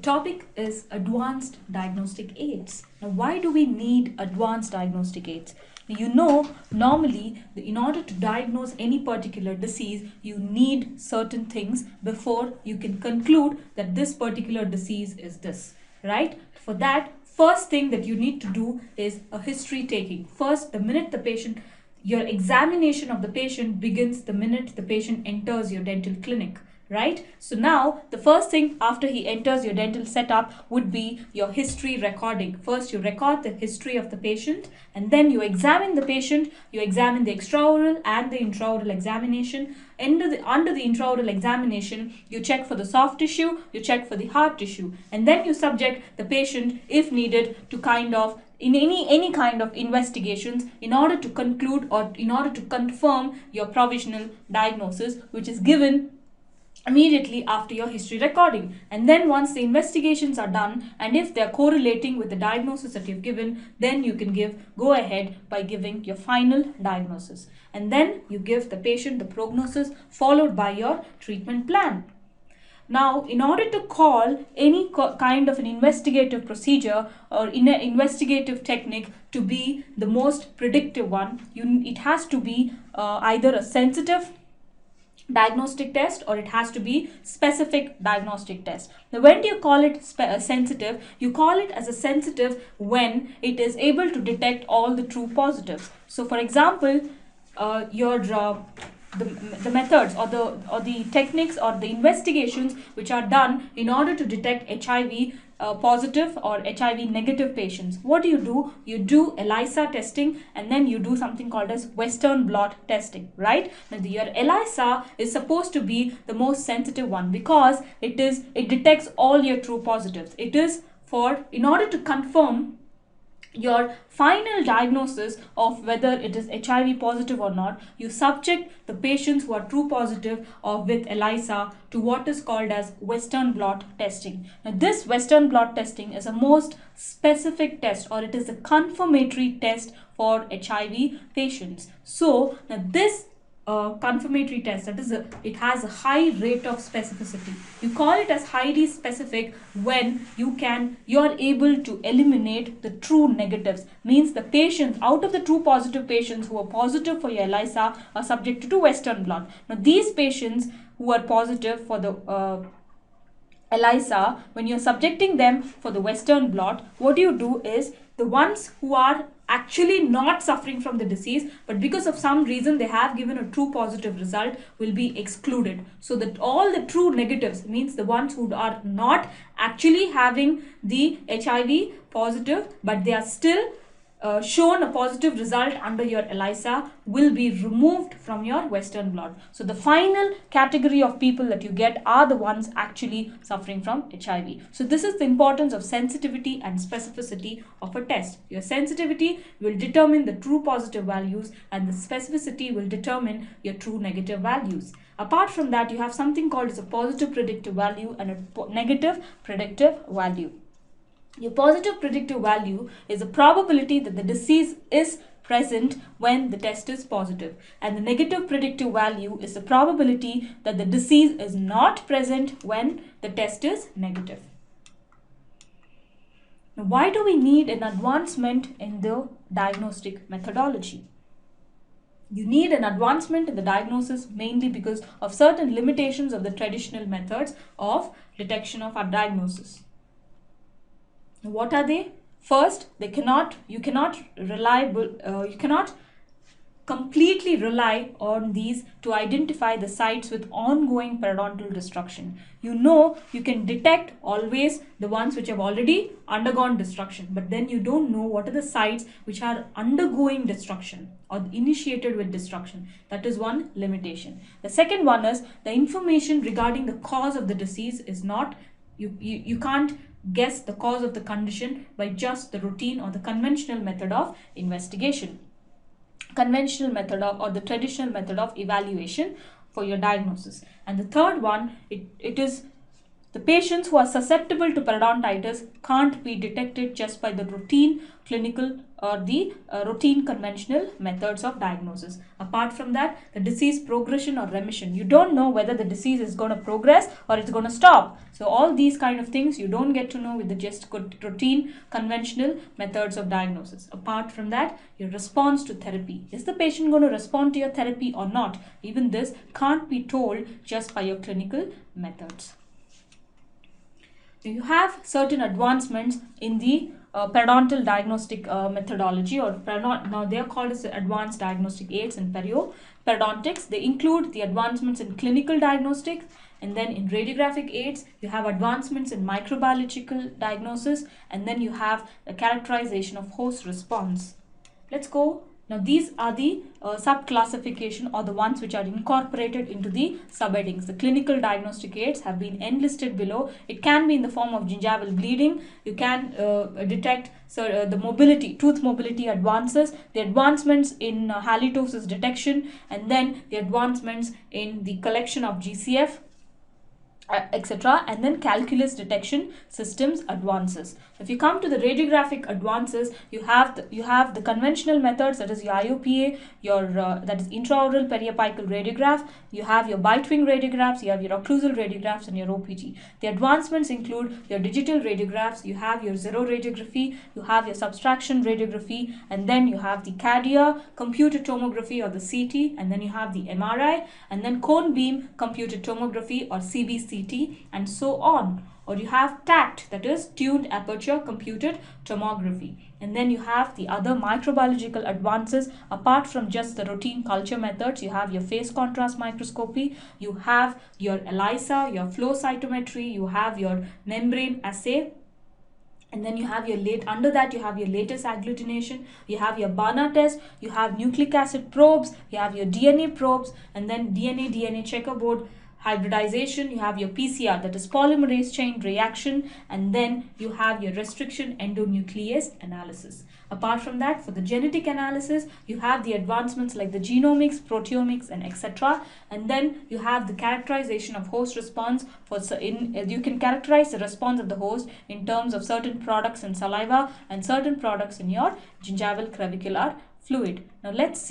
topic is advanced diagnostic aids. Now, why do we need advanced diagnostic aids? You know, normally, in order to diagnose any particular disease, you need certain things before you can conclude that this particular disease is this, right? For that, first thing that you need to do is a history taking. First, the minute the patient, your examination of the patient begins the minute the patient enters your dental clinic. Right? So now the first thing after he enters your dental setup would be your history recording. First you record the history of the patient and then you examine the patient, you examine the extraoral and the intraoral examination. Under the intraoral examination, you check for the soft tissue, you check for the hard tissue, and then you subject the patient if needed to kind of in any kind of investigations in order to conclude or in order to confirm your provisional diagnosis, which is given immediately after your history recording. And then once the investigations are done and if they are correlating with the diagnosis that you've given, then you can go ahead by giving your final diagnosis, and then you give the patient the prognosis followed by your treatment plan. Now, in order to call any kind of an investigative procedure or in an investigative technique to be the most predictive one, it has to be either a sensitive diagnostic test or it has to be specific diagnostic test. Now, when do you call it sensitive? You call it as a sensitive when it is able to detect all the true positives. So, for example, the methods or the techniques or the investigations which are done in order to detect HIV positive or HIV negative patients. What do? You do ELISA testing and then you do something called as Western blot testing, right? Now your ELISA is supposed to be the most sensitive one because it detects all your true positives. It is in order to confirm your final diagnosis of whether it is HIV positive or not, you subject the patients who are true positive or with ELISA to what is called as Western blot testing. Now this Western blot testing is a most specific test, or it is a confirmatory test for HIV patients. So now this confirmatory test, it has a high rate of specificity. You call it as highly specific when you are able to eliminate the true negatives. Means the patients out of the true positive patients who are positive for your ELISA are subjected to Western blot. Now these patients who are positive for the ELISA, when you're subjecting them for the Western blot, what you do is the ones who are actually not suffering from the disease but because of some reason they have given a true positive result will be excluded, so that all the true negatives, means the ones who are not actually having the HIV positive but they are still shown a positive result under your ELISA, will be removed from your Western blot. So the final category of people that you get are the ones actually suffering from HIV. So this is the importance of sensitivity and specificity of a test. Your sensitivity will determine the true positive values and the specificity will determine your true negative values. Apart from that, you have something called as a positive predictive value and a negative predictive value. Your positive predictive value is a probability that the disease is present when the test is positive, and the negative predictive value is the probability that the disease is not present when the test is negative. Now, why do we need an advancement in the diagnostic methodology? You need an advancement in the diagnosis mainly because of certain limitations of the traditional methods of detection of our diagnosis. What are they? First, you cannot completely rely on these to identify the sites with ongoing periodontal destruction. You know, you can detect always the ones which have already undergone destruction, but then you don't know what are the sites which are undergoing destruction or initiated with destruction. That is one limitation. The second one is the information regarding the cause of the disease is not, you can't guess the cause of the condition by just the routine or the conventional method of investigation, or the traditional method of evaluation for your diagnosis. And the third one, it is the patients who are susceptible to periodontitis can't be detected just by the routine clinical or the routine conventional methods of diagnosis. Apart from that, the disease progression or remission. You don't know whether the disease is going to progress or it's going to stop. So all these kind of things you don't get to know with the just good routine conventional methods of diagnosis. Apart from that, your response to therapy. Is the patient going to respond to your therapy or not? Even this can't be told just by your clinical methods. You have certain advancements in the periodontal diagnostic methodology, or now they are called as advanced diagnostic aids in periodontics. They include the advancements in clinical diagnostics, and then in radiographic aids you have advancements in microbiological diagnosis, and then you have the characterization of host response. Let's go. Now these are the sub-classification, or the ones which are incorporated into the subheadings. The clinical diagnostic aids have been enlisted below. It can be in the form of gingival bleeding. You can detect the mobility, tooth mobility advances, the advancements in halitosis detection, and then the advancements in the collection of GCF, etc., and then calculus detection systems advances. If you come to the radiographic advances, you have the conventional methods, that is your IOPA, your that is intraoral periapical radiograph. You have your bite wing radiographs, you have your occlusal radiographs, and your OPG. The advancements include your digital radiographs, you have your zero radiography, you have your subtraction radiography, and then you have the CADIA, computed tomography, or the CT, and then you have the MRI, and then cone beam computed tomography, or CBCT, and so on. Or you have TACT, that is tuned aperture computed tomography. And then you have the other microbiological advances. Apart from just the routine culture methods, you have your phase contrast microscopy, you have your ELISA, your flow cytometry, you have your membrane assay, and then you have your under that you have your lattice agglutination, you have your Barnard test, you have nucleic acid probes, you have your DNA probes, and then DNA checkerboard hybridization, you have your PCR, that is polymerase chain reaction, and then you have your restriction endonuclease analysis. Apart from that, for the genetic analysis, you have the advancements like the genomics, proteomics, and etc. And then you have the characterization of host response. You can characterize the response of the host in terms of certain products in saliva and certain products in your gingival clavicular fluid. Now let's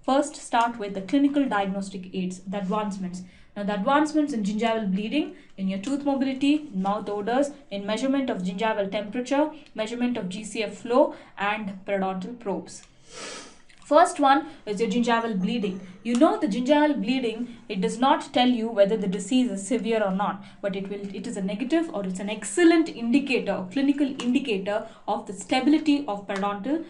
first start with the clinical diagnostic aids, the advancements. Now the advancements in gingival bleeding, in your tooth mobility, in mouth odors, in measurement of gingival temperature, measurement of GCF flow, and periodontal probes. First one is your gingival bleeding. You know the gingival bleeding, it does not tell you whether the disease is severe or not, but it is a negative or it's an excellent indicator, or clinical indicator of the stability of periodontal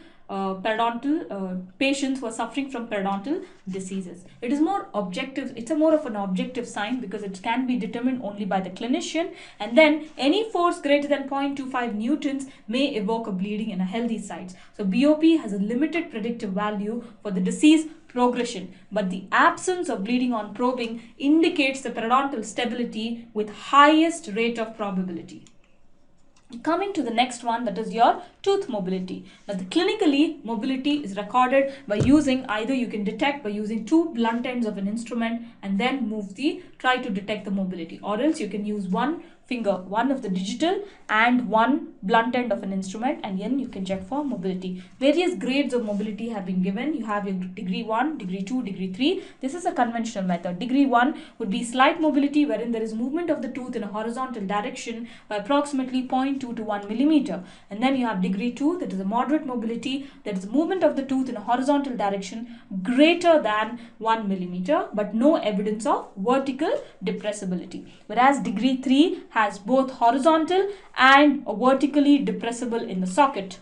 patients who are suffering from periodontal diseases. It is more objective, it's more of an objective sign because it can be determined only by the clinician, and then any force greater than 0.25 newtons may evoke a bleeding in a healthy site. So BOP has a limited predictive value for the disease progression, but the absence of bleeding on probing indicates the periodontal stability with highest rate of probability. Coming to the next one, that is your tooth mobility. Now the clinically mobility is recorded by using, either you can detect by using two blunt ends of an instrument and then try to detect the mobility, or else you can use one finger, one of the digital and one blunt end of an instrument, and then you can check for mobility. Various grades of mobility have been given. You have your degree 1, degree 2, degree 3. This is a conventional method. Degree 1 would be slight mobility, wherein there is movement of the tooth in a horizontal direction by approximately 0.2 to 1 millimeter. And then you have degree 2, that is a moderate mobility, that is movement of the tooth in a horizontal direction greater than 1 millimeter, but no evidence of vertical depressibility. Whereas degree 3 has both horizontal and vertically depressible in the socket.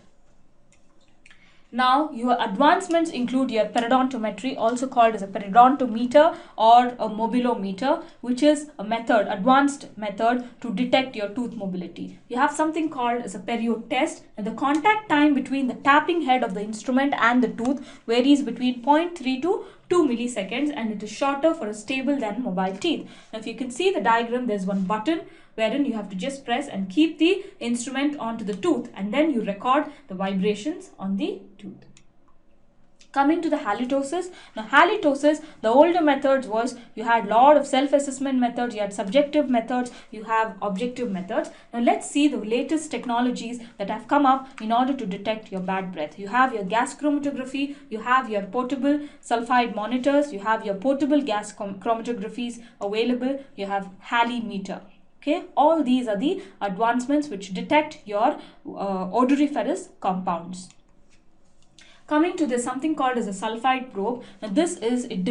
Now your advancements include your periodontometry, also called as a periodontometer or a mobilometer, which is a advanced method to detect your tooth mobility. You have something called as a period test, and the contact time between the tapping head of the instrument and the tooth varies between 0.3 to 2 milliseconds, and it is shorter for a stable than mobile teeth. Now if you can see the diagram, there's one button wherein you have to just press and keep the instrument onto the tooth, and then you record the vibrations on the tooth. Coming to the halitosis. Now halitosis, the older methods was you had a lot of self-assessment methods, you had subjective methods, you have objective methods. Now let's see the latest technologies that have come up in order to detect your bad breath. You have your gas chromatography, you have your portable sulfide monitors, you have your portable gas chromatographies available, you have halimeter. Okay, all these are the advancements which detect your odoriferous compounds. Coming to this, something called as a sulfide probe. Now this is, it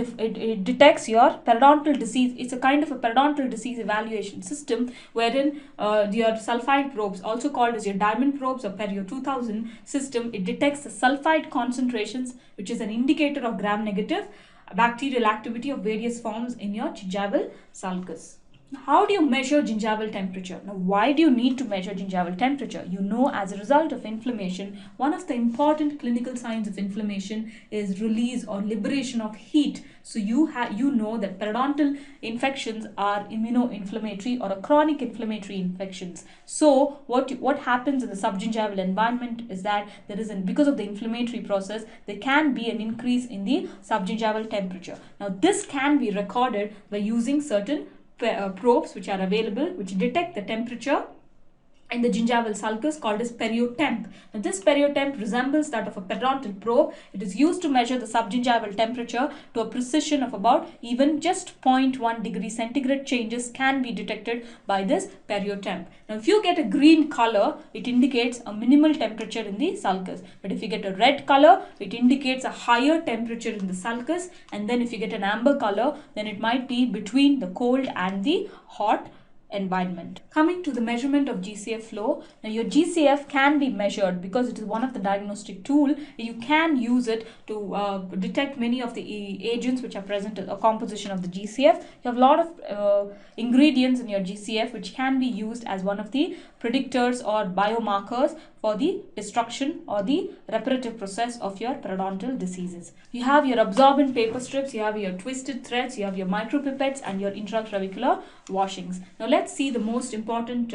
detects your periodontal disease. It's a kind of a periodontal disease evaluation system wherein your sulfide probes, also called as your diamond probes or Perio 2000 system, it detects the sulfide concentrations, which is an indicator of gram-negative bacterial activity of various forms in your gingival sulcus. How do you measure gingival temperature? Now, why do you need to measure gingival temperature? You know, as a result of inflammation, one of the important clinical signs of inflammation is release or liberation of heat. So you know that periodontal infections are immunoinflammatory or a chronic inflammatory infections. So what happens in the subgingival environment is that because of the inflammatory process, there can be an increase in the subgingival temperature. Now, this can be recorded by using certain probes which are available, which detect the temperature in the gingival sulcus, called as periotemp. Now this periotemp resembles that of a periodontal probe. It is used to measure the subgingival temperature to a precision of about even just 0.1 degree centigrade. Changes can be detected by this periotemp. Now if you get a green color, it indicates a minimal temperature in the sulcus. But if you get a red color, it indicates a higher temperature in the sulcus. And then if you get an amber color, then it might be between the cold and the hot environment. Coming to the measurement of GCF flow. Now your GCF can be measured because it is one of the diagnostic tool. You can use it to detect many of the agents which are present in a composition of the GCF. You have a lot of ingredients in your GCF which can be used as one of the predictors or biomarkers for the destruction or the reparative process of your periodontal diseases. You have your absorbent paper strips, you have your twisted threads, you have your micropipettes and your intraclavicular washings. Now let's see the most important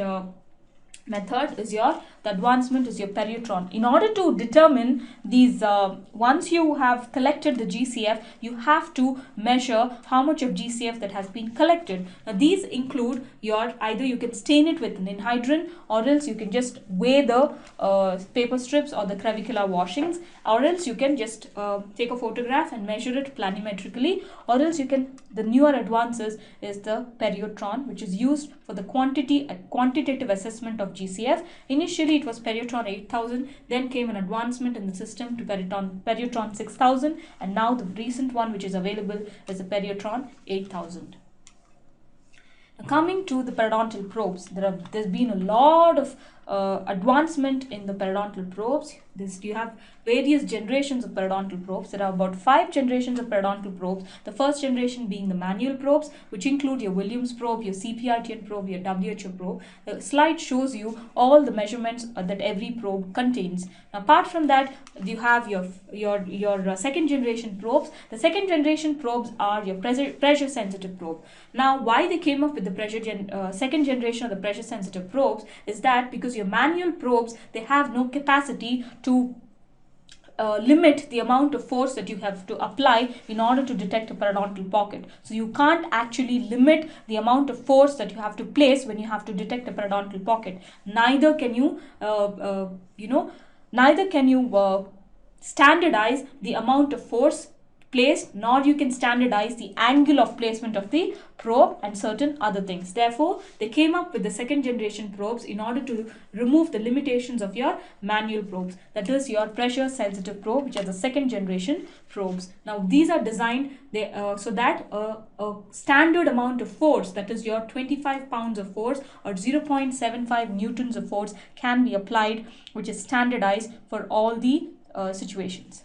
method is the advancement is your periotron. In order to determine these, once you have collected the GCF, you have to measure how much of GCF that has been collected. Now these include either you can stain it with an anhydrine, or else you can just weigh the paper strips or the clavicular washings, or else you can just take a photograph and measure it planimetrically, or else you can, the newer advances is the periotron, which is used for the quantitative assessment of GCF. Initially it was Periotron 8000, then came an advancement in the system to Periotron 6000, and now the recent one which is available is the Periotron 8000. Now coming to the periodontal probes, there's been a lot of advancement in the periodontal probes. You have various generations of periodontal probes. There are about 5 generations of periodontal probes. The first generation being the manual probes, which include your Williams probe, your CPRTN probe, your WHO probe. The slide shows you all the measurements that every probe contains. Now, apart from that, you have your second generation probes. The second generation probes are your pressure sensitive probe. Now, why they came up with the second generation of the pressure sensitive probes is that because your manual probes, they have no capacity to limit the amount of force that you have to apply in order to detect a periodontal pocket. So you can't actually limit the amount of force that you have to place when you have to detect a periodontal pocket. Neither can you, standardize the amount of force placed, nor you can standardize the angle of placement of the probe and certain other things. Therefore, they came up with the second generation probes in order to remove the limitations of your manual probes. That is your pressure sensitive probe, which are the second generation probes. Now, these are designed so that a standard amount of force, that is your 25 pounds of force or 0.75 newtons of force, can be applied, which is standardized for all the situations.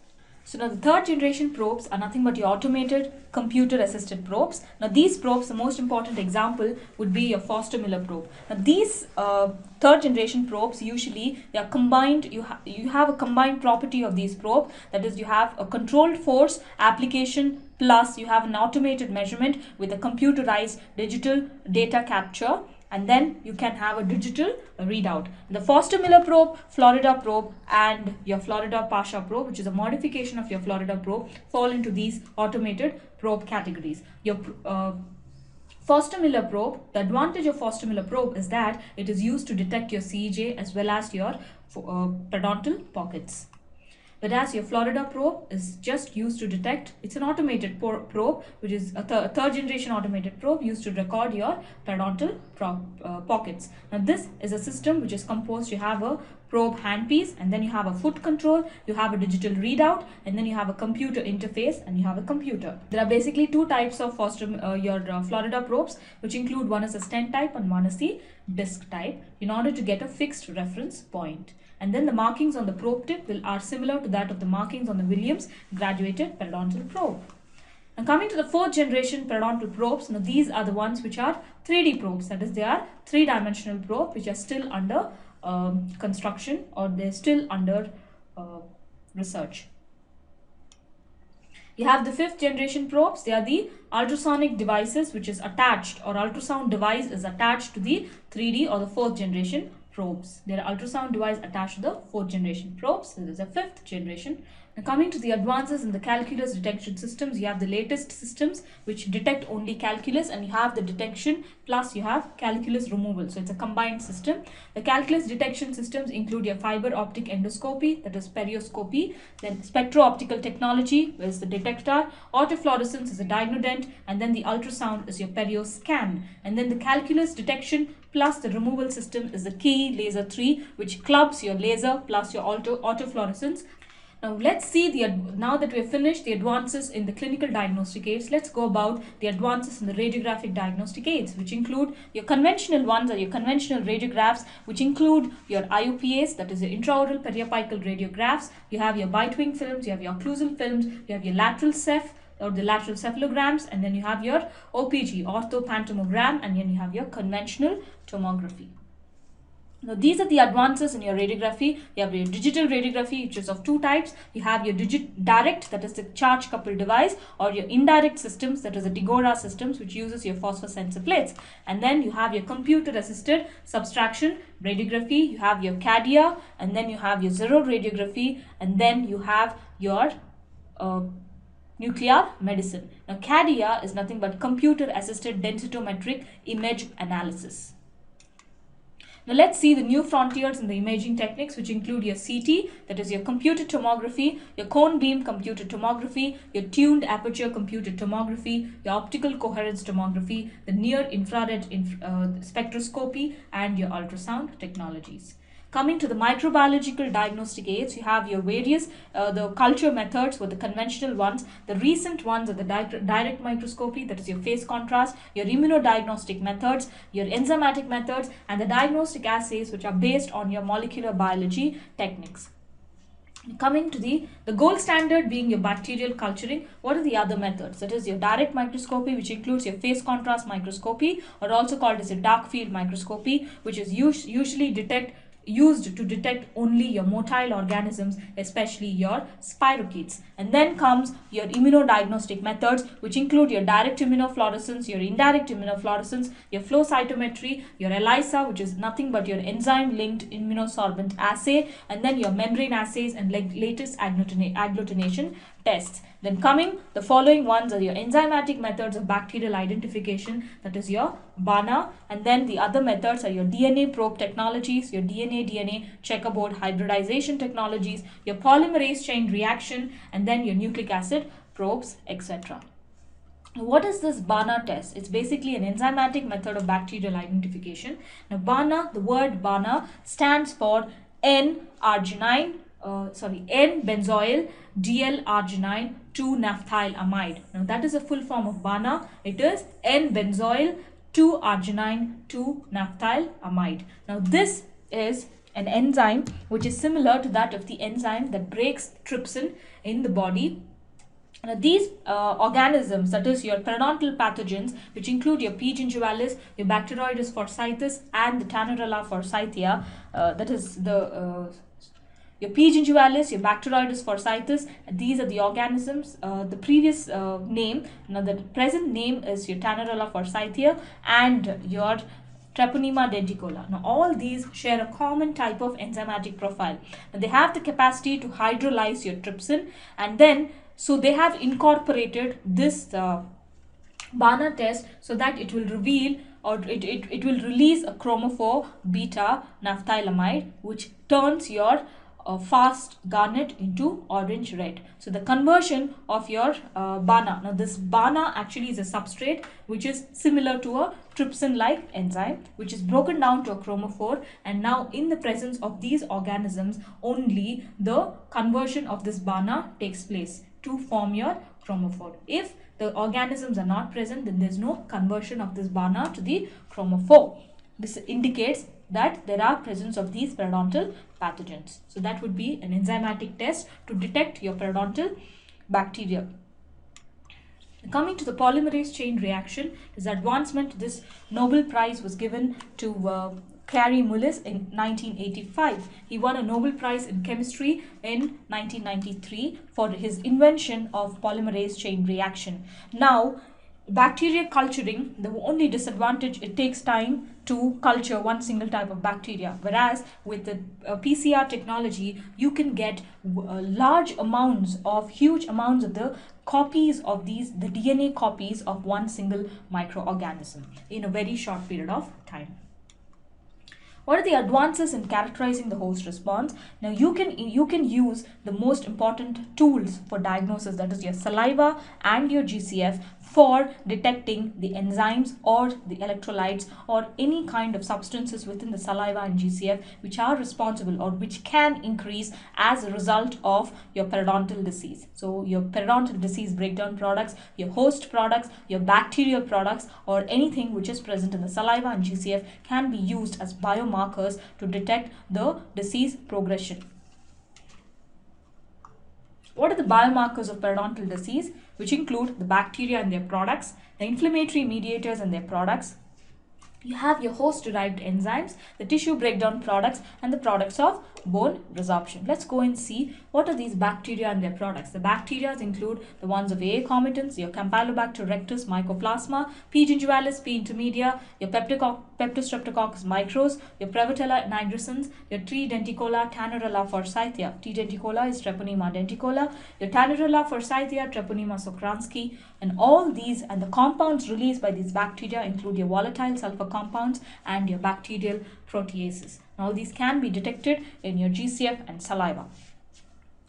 So now the third generation probes are nothing but your automated computer assisted probes. Now these probes, the most important example would be your Foster Miller probe. Now these third generation probes, usually they are combined, you have a combined property of these probes, that is you have a controlled force application plus you have an automated measurement with a computerized digital data capture. and then you can have a digital readout. The Foster-Miller probe, Florida probe, and your Florida Pasha probe, which is a modification of your Florida probe, fall into these automated probe categories. Your Foster-Miller probe, the advantage of Foster-Miller probe is that it is used to detect your CEJ as well as your periodontal pockets. Whereas your Florida probe is just used to detect, it's an automated probe, which is a third generation automated probe used to record your periodontal pockets. Now this is a system which is composed, you have a probe handpiece, and then you have a foot control, you have a digital readout, and then you have a computer interface, and you have a computer. There are basically two types of Florida probes, which include one is a stent type and one is the disc type, in order to get a fixed reference point. And then the markings on the probe tip are similar to that of the markings on the Williams graduated periodontal probe. And coming to the fourth generation periodontal probes, now these are the ones which are 3D probes, that is they are three-dimensional probe which are still under construction, or they're still under research. You have the fifth generation probes. They are the ultrasonic devices which is attached, or ultrasound device is attached to the 3D or the fourth generation probes. There are ultrasound device attached to the fourth generation probes. So this is a fifth generation. Now coming to the advances in the calculus detection systems, you have the latest systems which detect only calculus, and you have the detection plus you have calculus removal. So it's a combined system. The calculus detection systems include your fiber optic endoscopy, that is perioscopy, then spectro-optical technology is the detector, autofluorescence is a diagnodent, and then the ultrasound is your perioscan. And then the calculus detection plus the removal system is the key laser 3, which clubs your laser plus your autofluorescence. Now let's see now that we have finished the advances in the clinical diagnostic aids, let's go about the advances in the radiographic diagnostic aids, which include your conventional ones, or your conventional radiographs, which include your IUPAs, that is your intraoral periapical radiographs. You have your bite-wing films, you have your occlusal films, you have your lateral ceph, or the lateral cephalograms, and then you have your OPG, orthopantomogram, and then you have your conventional tomography. Now these are the advances in your radiography. You have your digital radiography, which is of two types. You have your direct, that is the charge coupled device, or your indirect systems, that is the Digora systems, which uses your phosphosensor plates. And then you have your computer assisted subtraction radiography, you have your CADIA, and then you have your zero radiography, and then you have your nuclear medicine. Now CADIA is nothing but computer assisted densitometric image analysis. Now let's see the new frontiers in the imaging techniques, which include your CT, that is your computer tomography, your cone beam computer tomography, your tuned aperture computer tomography, your optical coherence tomography, the near infrared spectroscopy, and your ultrasound technologies. Coming to the microbiological diagnostic aids, you have your various the culture methods were the conventional ones. The recent ones are the direct microscopy, that is your phase contrast, your immunodiagnostic methods, your enzymatic methods, and the diagnostic assays which are based on your molecular biology techniques. Coming to the gold standard being your bacterial culturing, what are the other methods? That is your direct microscopy, which includes your phase contrast microscopy, or also called as a dark field microscopy, which is usually used to detect only your motile organisms, especially your spirochetes. And then comes your immunodiagnostic methods, which include your direct immunofluorescence, your indirect immunofluorescence, your flow cytometry, your ELISA, which is nothing but your enzyme-linked immunosorbent assay, and then your membrane assays and latest agglutination tests. Then coming, the following ones are your enzymatic methods of bacterial identification, that is your BANA, and then the other methods are your DNA probe technologies, your DNA checkerboard hybridization technologies, your polymerase chain reaction, and then your nucleic acid probes, etc. What is this BANA test? It's basically an enzymatic method of bacterial identification. Now BANA, the word BANA stands for N-benzoyl DL-arginine 2-naphthylamide. Now that is a full form of BANA. It is N-benzoyl 2-arginine 2-naphthylamide. Now this is an enzyme which is similar to that of the enzyme that breaks trypsin in the body. Now these organisms, that is your periodontal pathogens, which include your P. gingivalis, your Bacteroides forsythis, and the Tannerella forsythia, that is the your P. gingivalis, your Bacteroides forsythis, these are the organisms. The previous name, now the present name is your Tannerella forsythia, and your Treponema denticola. Now all these share a common type of enzymatic profile. Now, they have the capacity to hydrolyze your trypsin, and then so they have incorporated this Bana test so that it will reveal or it will release a chromophore beta naphthylamide, which turns your fast garnet into orange red. So the conversion of your Bana. Now this Bana actually is a substrate which is similar to a trypsin-like enzyme, which is broken down to a chromophore, and now in the presence of these organisms only the conversion of this Bana takes place to form your chromophore. If the organisms are not present, then there is no conversion of this Bana to the chromophore. This indicates that there are presence of these periodontal pathogens. So that would be an enzymatic test to detect your periodontal bacteria. Coming to the polymerase chain reaction, this advancement, this Nobel Prize was given to Kary Mullis in 1985. He won a Nobel Prize in chemistry in 1993 for his invention of polymerase chain reaction. Now, bacteria culturing, the only disadvantage, it takes time to culture one single type of bacteria, whereas with the PCR technology you can get huge amounts of the copies of the DNA copies of one single microorganism in a very short period of time. What are the advances in characterizing the host response? Now you can use the most important tools for diagnosis, that is your saliva and your GCF, for detecting the enzymes or the electrolytes or any kind of substances within the saliva and GCF which are responsible or which can increase as a result of your periodontal disease. So your periodontal disease breakdown products, your host products, your bacterial products, or anything which is present in the saliva and GCF can be used as biomarkers to detect the disease progression. What are the biomarkers of periodontal disease? Which include the bacteria and their products, the inflammatory mediators and their products. You have your host-derived enzymes, the tissue breakdown products, and the products of bone resorption. Let's go and see what are these bacteria and their products. The bacteria include the ones of A. commitans, your Campylobacter rectus, Mycoplasma, P. gingivalis, P. intermedia, your Peptostreptococcus micros, your Prevotella nigrescens, your T. denticola, Tannerella forsythia. T. denticola is Treponema denticola, your Tannerella forsythia, Treponema socransky, and all these and the compounds released by these bacteria include your volatile sulfur compounds and your bacterial proteases. Now these can be detected in your GCF and saliva.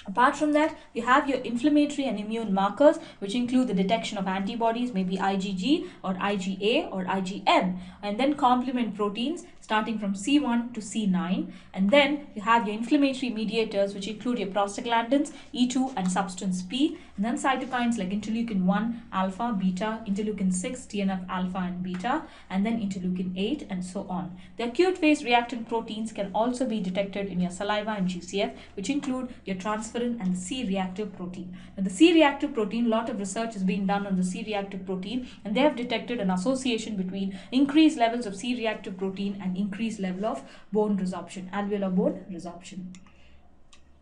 Apart from that, you have your inflammatory and immune markers, which include the detection of antibodies, maybe IgG or IgA or IgM, and then complement proteins starting from C1 to C9. And then you have your inflammatory mediators, which include your prostaglandins, E2 and substance P, and then cytokines like interleukin 1, alpha, beta, interleukin 6, TNF alpha and beta, and then interleukin 8, and so on. The acute phase reactant proteins can also be detected in your saliva and GCF, which include your transferrin and the C-reactive protein. Now, the C-reactive protein, a lot of research is being done on the C-reactive protein, and they have detected an association between increased levels of C-reactive protein and increased level of bone resorption, alveolar bone resorption.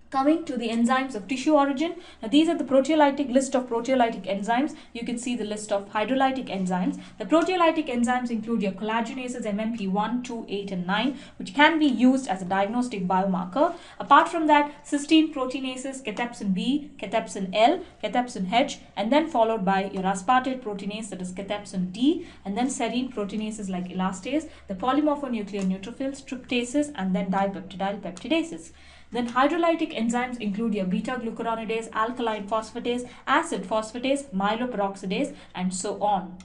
Coming to the enzymes of tissue origin, now these are the proteolytic list of proteolytic enzymes. You can see the list of hydrolytic enzymes. The proteolytic enzymes include your collagenases MMP1, 2, 8 and 9, which can be used as a diagnostic biomarker. Apart from that, cysteine proteinases, cathepsin B, cathepsin L, cathepsin H, and then followed by your aspartate proteinase, that is cathepsin D, and then serine proteinases like elastase, the polymorphonuclear neutrophils, tryptases, and then dipeptidyl peptidases. Then hydrolytic enzymes include your beta-glucuronidase, alkaline phosphatase, acid phosphatase, myeloperoxidase, and so on.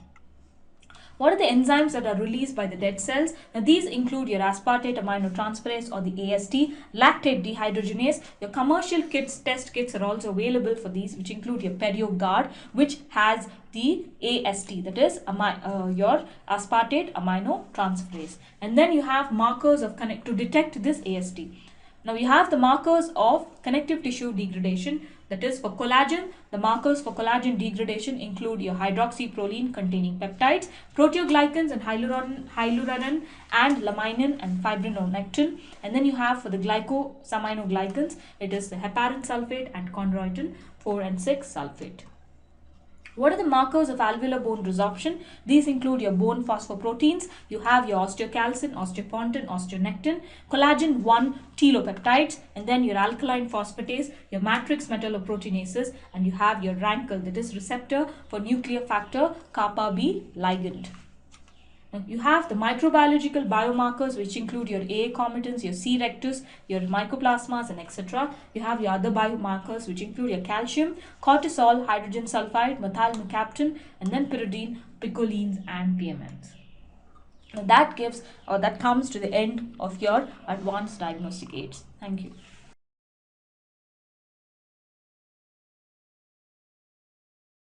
What are the enzymes that are released by the dead cells? Now these include your aspartate aminotransferase or the AST, lactate dehydrogenase. Your commercial kits, test kits are also available for these, which include your PerioGuard, which has the AST, that is your aspartate aminotransferase. And then you have markers of to detect this AST. Now you have the markers of connective tissue degradation, that is for collagen. The markers for collagen degradation include your hydroxyproline containing peptides, proteoglycans and hyaluronan and laminin and fibrinolactin. And then you have for the glycosaminoglycans, it is the heparan sulfate and chondroitin 4 and 6 sulfate. What are the markers of alveolar bone resorption? These include your bone phosphoproteins, you have your osteocalcin, osteopontin, osteonectin, collagen 1 telopeptides, and then your alkaline phosphatase, your matrix metalloproteinases, and you have your RANKL, that is receptor for nuclear factor kappa B ligand. You have the microbiological biomarkers, which include your A commitans, your C rectus, your mycoplasmas, and etc. You have your other biomarkers, which include your calcium, cortisol, hydrogen sulfide, methylmercaptan, and then pyridine, picolines, and PMNs. Now that comes to the end of your advanced diagnostic aids. Thank you.